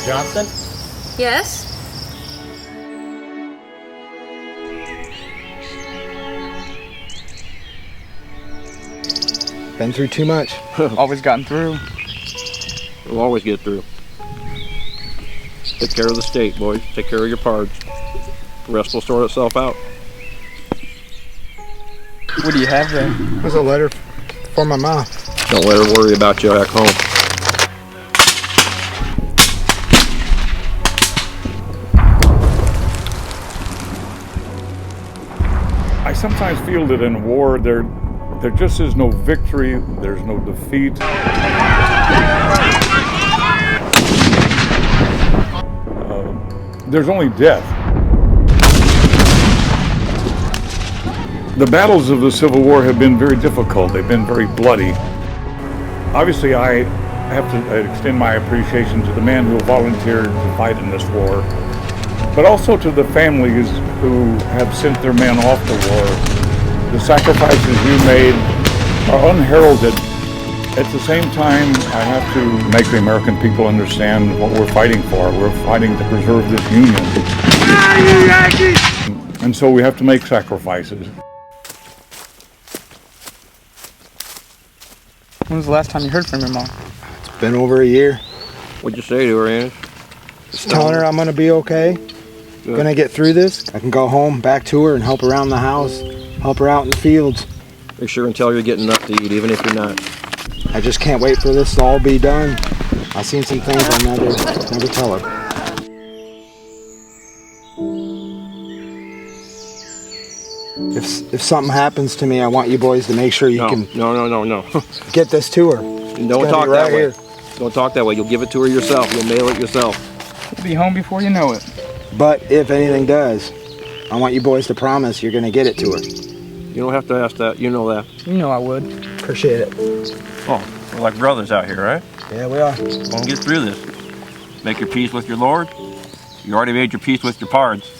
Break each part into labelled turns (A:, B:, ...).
A: Johnson?
B: Yes?
C: Been through too much.
D: Always gotten through.
A: We'll always get through. Take care of the state, boys. Take care of your pards. The rest will sort itself out.
D: What do you have there?
C: There's a letter for my mom.
A: Don't let her worry about you back home.
E: I sometimes feel that in war there just is no victory, there's no defeat. There's only death. The battles of the Civil War have been very difficult. They've been very bloody. Obviously, I have to extend my appreciation to the men who volunteered to fight in this war, but also to the families who have sent their men off to war. The sacrifices you made are unheralded. At the same time, I have to make the American people understand what we're fighting for. We're fighting to preserve this union. And so we have to make sacrifices.
D: When was the last time you heard from your mom?
C: It's been over a year.
A: What'd you say to her, Ann?
C: Just telling her I'm gonna be okay.
A: Good.
C: Gonna get through this. I can go home, back to her, and help around the house, help her out in the fields.
A: Make sure and tell her you're getting enough to eat, even if you're not.
C: I just can't wait for this to all be done. I've seen some things I'll never tell her. If something happens to me, I want you boys to make sure you can
A: No.
C: get this to her.
A: Don't talk that way.
C: Here.
A: Don't talk that way. You'll give it to her yourself. You'll mail it yourself.
D: You'll be home before you know it.
C: But if anything does, I want you boys to promise you're gonna get it to her.
A: You don't have to ask that. You know that.
D: You know I would.
C: Appreciate it.
A: Oh, we're like brothers out here, right?
C: Yeah, we are.
A: We'll get through this. Make your peace with your Lord. You already made your peace with your pards.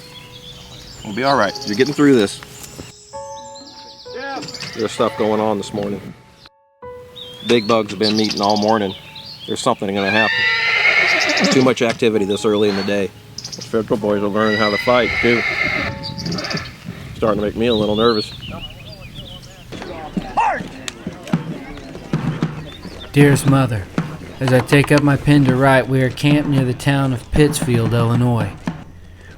A: We'll be all right. You're getting through this. There's stuff going on this morning. Big bugs have been meeting all morning. There's something going to happen. Too much activity this early in the day. The federal boys are learning how to fight, too. Starting to make me a little nervous.
F: Dearest Mother, as I take up my pen to write, we are camped near the town of Pittsfield, Illinois.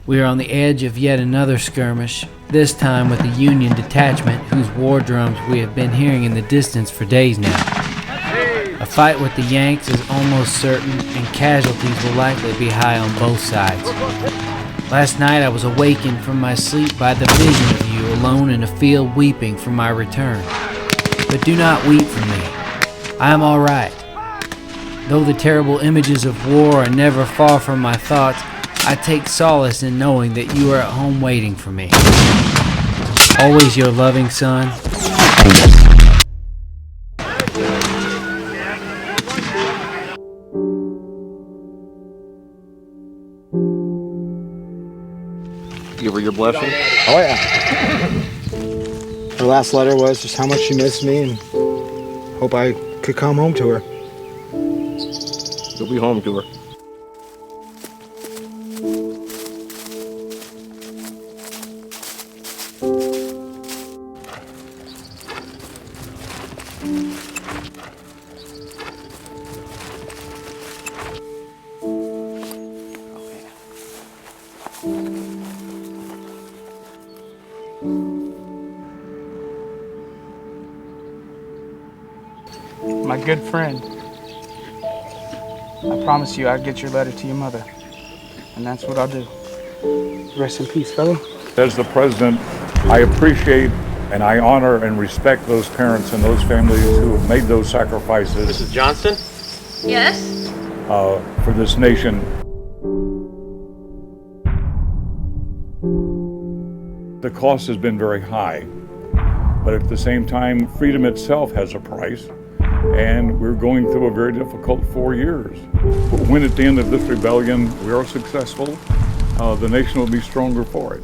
F: We are on the edge of yet another skirmish, this time with a Union detachment whose war drums we have been hearing in the distance for days now. A fight with the Yanks is almost certain, and casualties will likely be high on both sides. Last night I was awakened from my sleep by the vision of you alone in a field weeping for my return. But do not weep for me. I am all right. Though the terrible images of war are never far from my thoughts, I take solace in knowing that you are at home waiting for me. Always your loving son.
A: Give her your blessing.
C: Oh yeah. Her last letter was just how much she missed me and hope I could come home to her.
A: You'll be home to her.
D: My good friend. I promised you I'd get your letter to your mother. And that's what I'll do. Rest in peace, fella.
E: As the president, I appreciate and I honor and respect those parents and those families who have made those sacrifices
A: Mrs. Johnson?
B: Yes?
E: For this nation. The cost has been very high, but at the same time, freedom itself has a price, and we're going through a very difficult 4 years. But when at the end of this rebellion we are successful, the nation will be stronger for it.